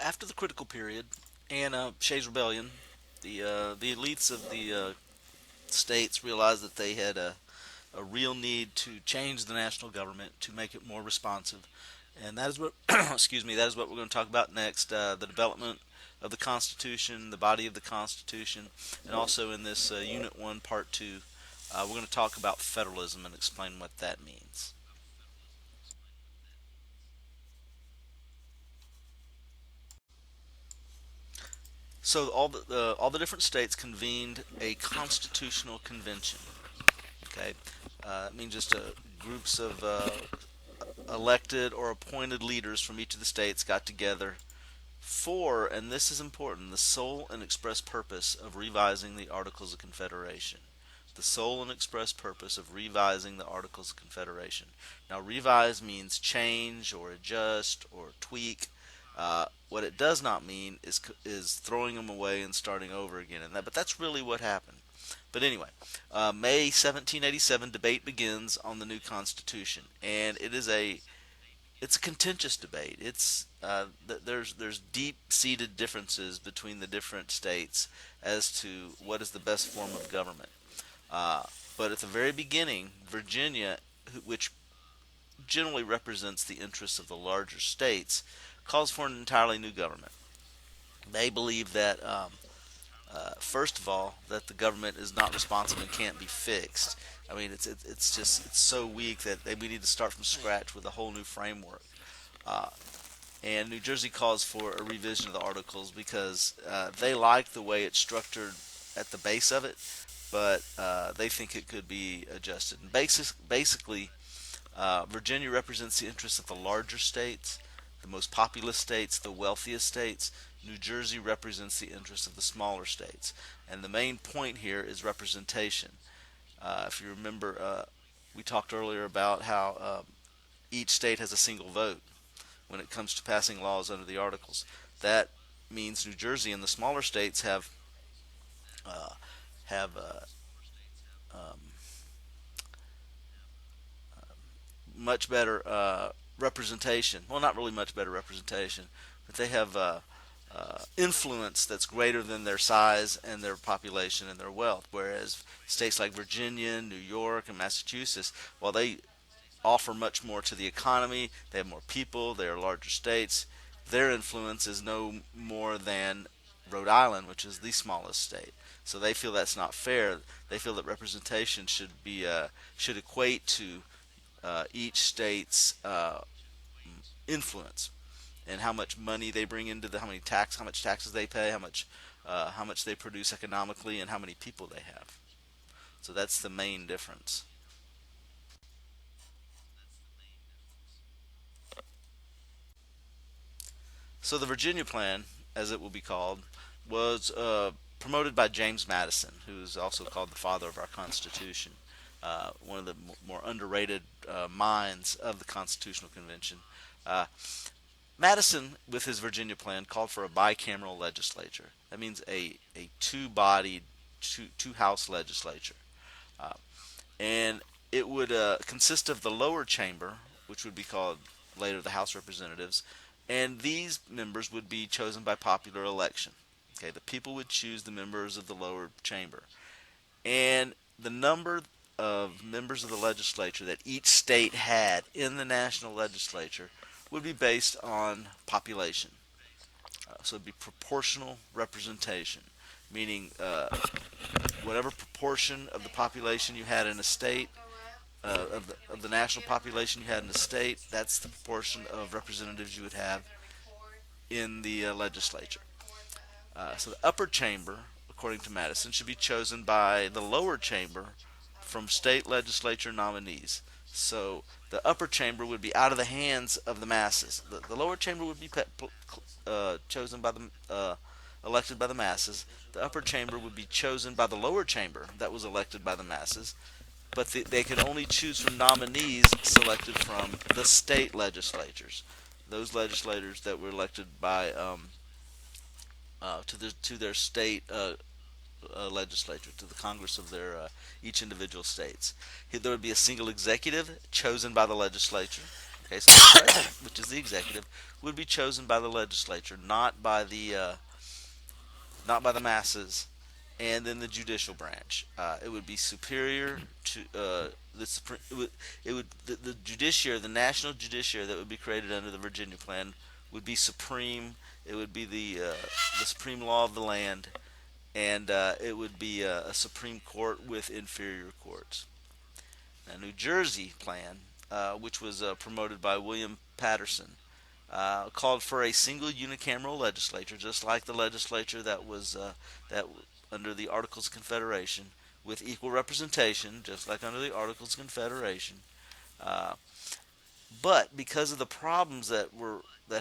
After the critical period and Shays' Rebellion, the elites of the states realized that they had a real need to change the national government to make it more responsive, and that is what excuse me, that is what we're going to talk about next. The development of the Constitution, the body of the Constitution, and also in this Unit One, Part Two, we're going to talk about federalism and explain what that means. So all the different states convened a constitutional convention. Okay, it means just groups of elected or appointed leaders from each of the states got together for, and this is important, the sole and express purpose of revising the Articles of Confederation. The sole and express purpose of revising the Articles of Confederation. Now, revise means change or adjust or tweak. What it does not mean is throwing them away and starting over again. But that's really what happened. But anyway, May 1787 debate begins on the new Constitution, and it's a contentious debate. There's deep seated differences between the different states as to what is the best form of government. Uh, but at the very beginning, Virginia, which generally represents the interests of the larger states, calls for an entirely new government. They believe that first of all, that the government is not responsive and can't be fixed. I mean, it's just it's so weak that we need to start from scratch with a whole new framework. Uh, and New Jersey calls for a revision of the articles because they like the way it's structured at the base of it, but they think it could be adjusted. And basically, Virginia represents the interests of the larger states, the most populous states, the wealthiest states. New Jersey represents the interests of the smaller states. And the main point here is representation. If you remember, we talked earlier about how each state has a single vote when it comes to passing laws under the Articles. That means New Jersey and the smaller states uh, have um, much better representation. Well, not really much better representation, but they have influence that's greater than their size and their population and their wealth. Whereas states like Virginia, New York, and Massachusetts, while they offer much more to the economy, they have more people, they are larger states, their influence is no more than Rhode Island, which is the smallest state. So they feel that's not fair. They feel that representation should equate to each state's influence and how much money they bring into how much taxes they pay, how much they produce economically, and how many people they have. So that's the main difference. So the Virginia Plan, as it will be called, was promoted by James Madison, who is also called the father of our Constitution, one of the more underrated minds of the Constitutional Convention. Uh, Madison, with his Virginia Plan, called for a bicameral legislature. That means a two-bodied, two-house legislature. Uh, and it would consist of the lower chamber, which would be called later the House of Representatives, and these members would be chosen by popular election. Okay, the people would choose the members of the lower chamber, and the number of members of the legislature that each state had in the national legislature would be based on population. So it'd be proportional representation, meaning whatever proportion of the population you had in a state, of the national population you had in a state, that's the proportion of representatives you would have in the legislature. So the upper chamber, according to Madison, should be chosen by the lower chamber from state legislature nominees. So the upper chamber would be out of the hands of the masses. The lower chamber would be chosen by the elected by the masses. The upper chamber would be chosen by the lower chamber that was elected by the masses, but they could only choose from nominees selected from the state legislatures, those legislators that were elected by to their state legislature, to the Congress of their each individual states. There would be a single executive chosen by the legislature, Okay, so the president, which is the executive, would be chosen by the legislature, not by the masses. And then the judicial branch, it would be superior to the supreme. It would the judiciary, the national judiciary that would be created under the Virginia Plan, would be supreme. It would be the supreme law of the land, and it would be a Supreme Court with inferior courts. Now, New Jersey Plan, which was promoted by William Patterson, called for a single unicameral legislature, just like the legislature that under the Articles of Confederation, with equal representation, just like under the Articles of Confederation. Uh, but because of the problems that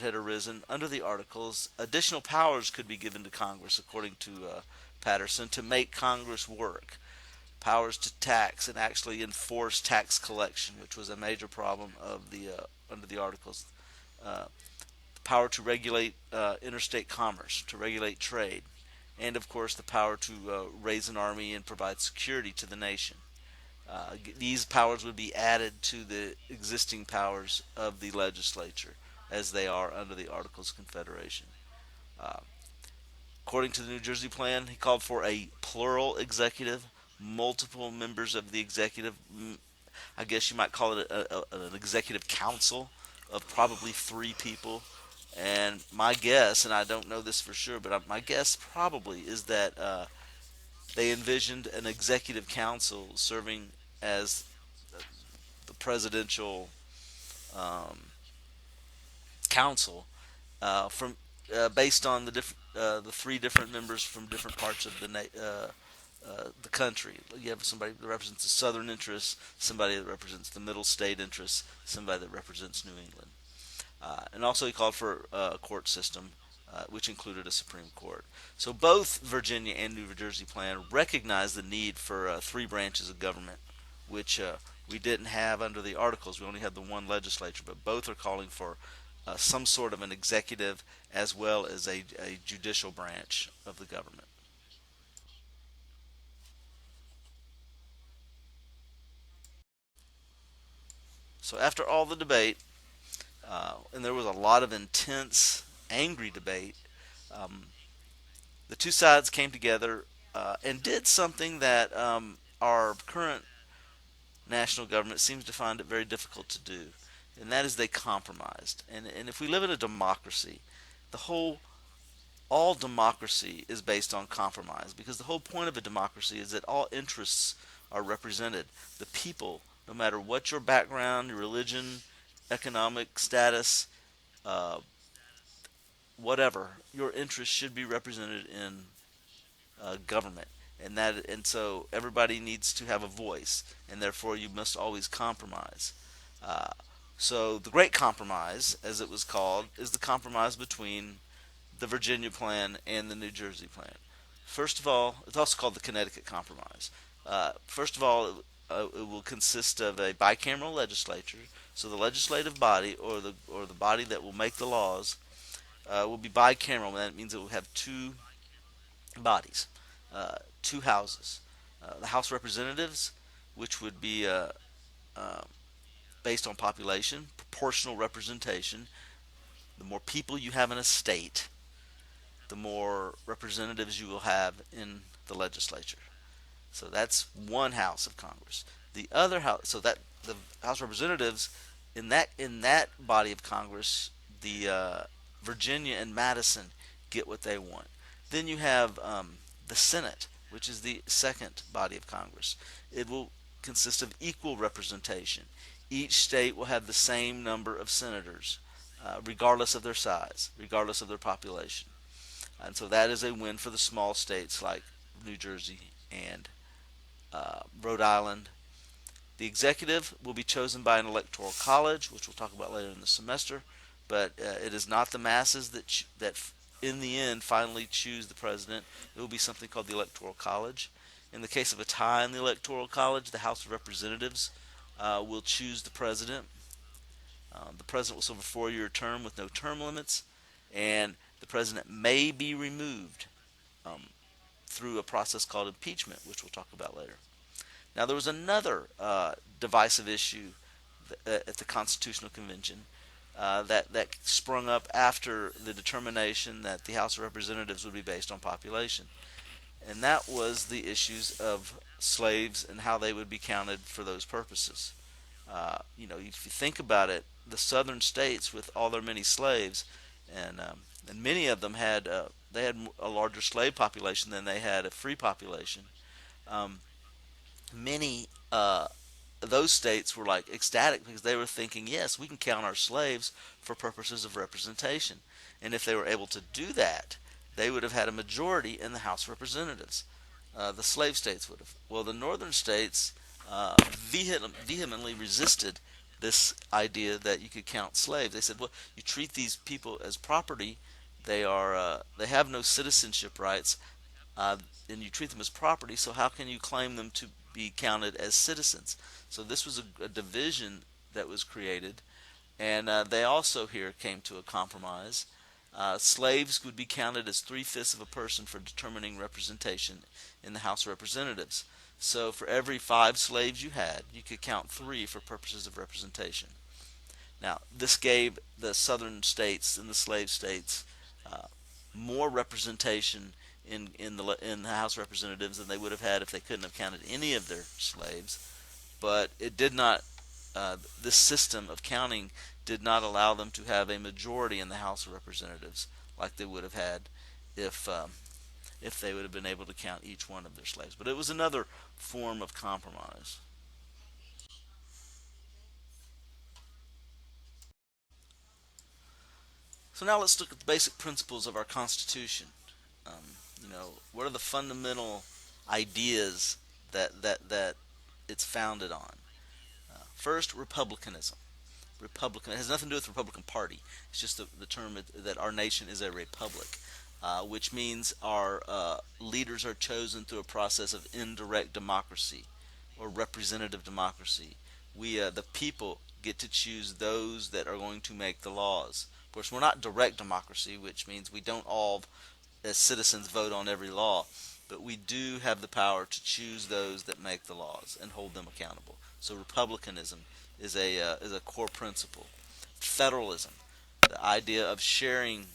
had arisen under the Articles, additional powers could be given to Congress, according to Patterson, to make Congress work. Powers to tax and actually enforce tax collection, which was a major problem of the under the Articles. Uh, Power to regulate interstate commerce, to regulate trade, and of course the power to raise an army and provide security to the nation. These powers would be added to the existing powers of the legislature as they are under the Articles of Confederation. Uh, According to the New Jersey Plan, he called for a plural executive, multiple members of the executive. I guess you might call it an executive council of probably three people. And my guess, and I don't know this for sure, but my guess probably is that they envisioned an executive council serving as the presidential um, council from based on the three different members from different parts of the country. You have somebody that represents the southern interests, somebody that represents the middle state interests, somebody that represents New England. And also he called for a court system, which included a Supreme Court. So both Virginia and New Jersey plan recognized the need for three branches of government, which we didn't have under the Articles. We only had the one legislature, but both are calling for some sort of an executive as well as a judicial branch of the government. So after all the debate, and there was a lot of intense, angry debate, um, the two sides came together and did something that our current national government seems to find it very difficult to do, and that is they compromised. And if we live in a democracy, the whole all democracy is based on compromise because the whole point of a democracy is that all interests are represented. The people, no matter what your background, your religion, economic status, uh, whatever, your interests should be represented in government, and so everybody needs to have a voice, and therefore you must always compromise. Uh, so the Great Compromise, as it was called, is the compromise between the Virginia Plan and the New Jersey Plan. First of all, it's also called the Connecticut Compromise. First of all, it will consist of a bicameral legislature. So the legislative body, or the body that will make the laws, will be bicameral. That means it will have two bodies, two houses. The House of Representatives, which would be uh, based on population, proportional representation. The more people you have in a state, the more representatives you will have in the legislature. So that's one house of Congress. The other house, so that the House of Representatives, in that body of Congress, the Virginia and Madison get what they want. Then you have the Senate, which is the second body of Congress. It will consist of equal representation. Each state will have the same number of senators, regardless of their size, regardless of their population. And so that is a win for the small states like New Jersey and Rhode Island. The executive will be chosen by an electoral college, which we'll talk about later in the semester. But it is not the masses that in the end finally choose the president. It will be something called the electoral college. In the case of a tie in the electoral college, the House of Representatives will choose the president. The president will serve a 4-year term with no term limits, and the president may be removed um, through a process called impeachment, which we'll talk about later. Now, there was another divisive issue at the Constitutional Convention that sprung up after the determination that the House of Representatives would be based on population, and that was the issues of slaves and how they would be counted for those purposes. If you think about it, the southern states with all their many slaves, and many of them had they had a larger slave population than they had a free population. Um, Many those states were like ecstatic because they were thinking, yes, we can count our slaves for purposes of representation, and if they were able to do that, they would have had a majority in the House of Representatives. The slave states would have. Well, the northern states vehemently resisted this idea that you could count slaves. They said, "Well, you treat these people as property. They have no citizenship rights, uh, and you treat them as property. So how can you claim them to be counted as citizens?" So this was a division that was created, and they also here came to a compromise. Slaves would be counted as 3/5 of a person for determining representation in the House of Representatives. So for every 5 slaves you had, you could count 3 for purposes of representation. Now, this gave the southern states and the slave states uh, more representation in the House of Representatives than they would have had if they couldn't have counted any of their slaves. But it did not. This system of counting did not allow them to have a majority in the House of Representatives like they would have had if if they would have been able to count each one of their slaves. But it was another form of compromise. So now let's look at the basic principles of our Constitution. What are the fundamental ideas that it's founded on? First, republicanism. Republican. It has nothing to do with the Republican Party. It's just the term that our nation is a republic, which means our leaders are chosen through a process of indirect democracy or representative democracy. The people, get to choose those that are going to make the laws. Of course, we're not direct democracy, which means we don't all, as citizens, vote on every law, but we do have the power to choose those that make the laws and hold them accountable. So republicanism is a core principle. Federalism, the idea of sharing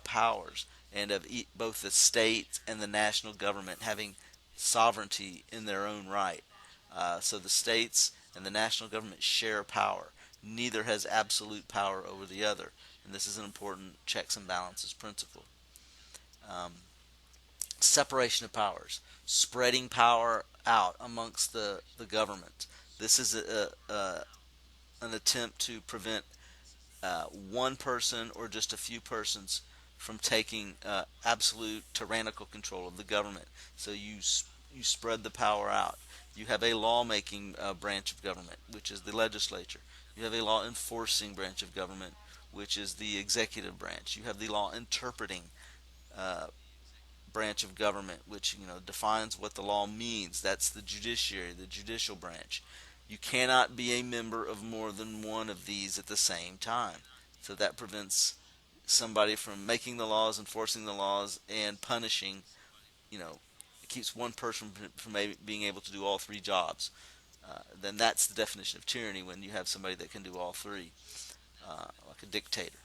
powers and of both the state and the national government having sovereignty in their own right. So the states and the national government share power. Neither has absolute power over the other, and this is an important checks and balances principle. Um, Separation of powers, spreading power out amongst the government. This is an attempt to prevent one person or just a few persons from taking absolute tyrannical control of the government. So you spread the power out. You have a lawmaking branch of government, which is the legislature. You have a law enforcing branch of government, which is the executive branch. You have the law interpreting uh, branch of government, which defines what the law means. That's the judiciary, the judicial branch. You cannot be a member of more than one of these at the same time. So that prevents somebody from making the laws, enforcing the laws, and punishing. It keeps one person from being able to do all 3 jobs. Then that's the definition of tyranny, when you have somebody that can do all 3, like a dictator.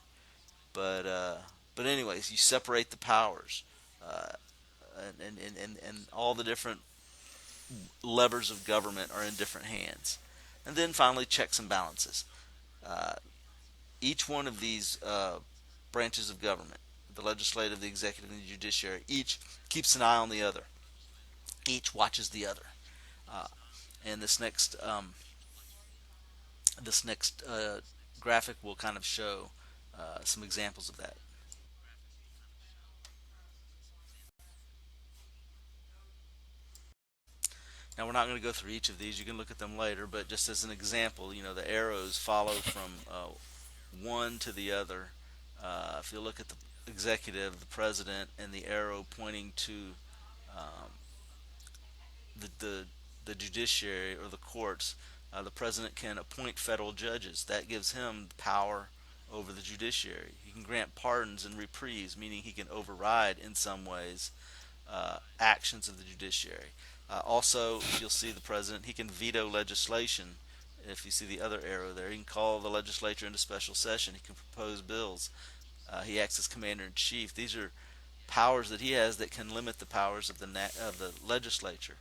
But but anyways, you separate the powers. Uh, and all the different levers of government are in different hands. And then finally, checks and balances. Uh, each one of these branches of government, the legislative, the executive, and the judiciary, each keeps an eye on the other. Each watches the other. Uh, and this next graphic will kind of show some examples of that. Now we're not going to go through each of these. You can look at them later, but just as an example, the arrows follow from one to the other. If you look at the executive, the president, and the arrow pointing to um, the, the the judiciary or the courts, the president can appoint federal judges. That gives him power over the judiciary. He can grant pardons and reprieves, meaning he can override in some ways actions of the judiciary. Also, you'll see the president, he can veto legislation If you see the other arrow there, he can call the legislature into special session. He can propose bills. He acts as commander in chief. These are powers that he has that can limit the powers of the legislature.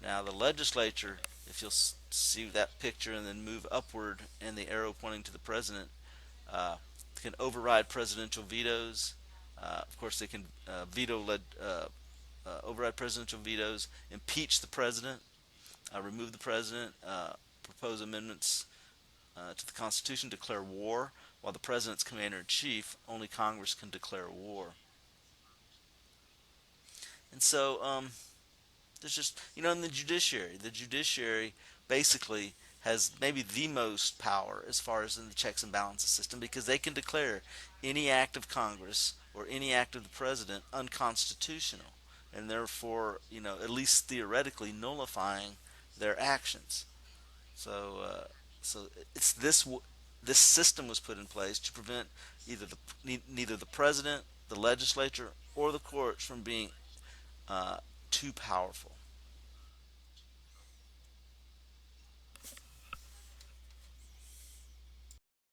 Now, the legislature, if you'll see that picture and then move upward and the arrow pointing to the president, uh, can override presidential vetoes. Of course, they can override presidential vetoes, impeach the president, remove the president, propose amendments to the Constitution, declare war. While the president's commander in chief, only Congress can declare war. And so, there's just, in the judiciary basically has maybe the most power as far as in the checks and balances system, because they can declare any act of Congress or any act of the president unconstitutional, and therefore, at least theoretically nullifying their actions. So, so it's this system was put in place to prevent neither the president, the legislature, or the courts from being uh, too powerful.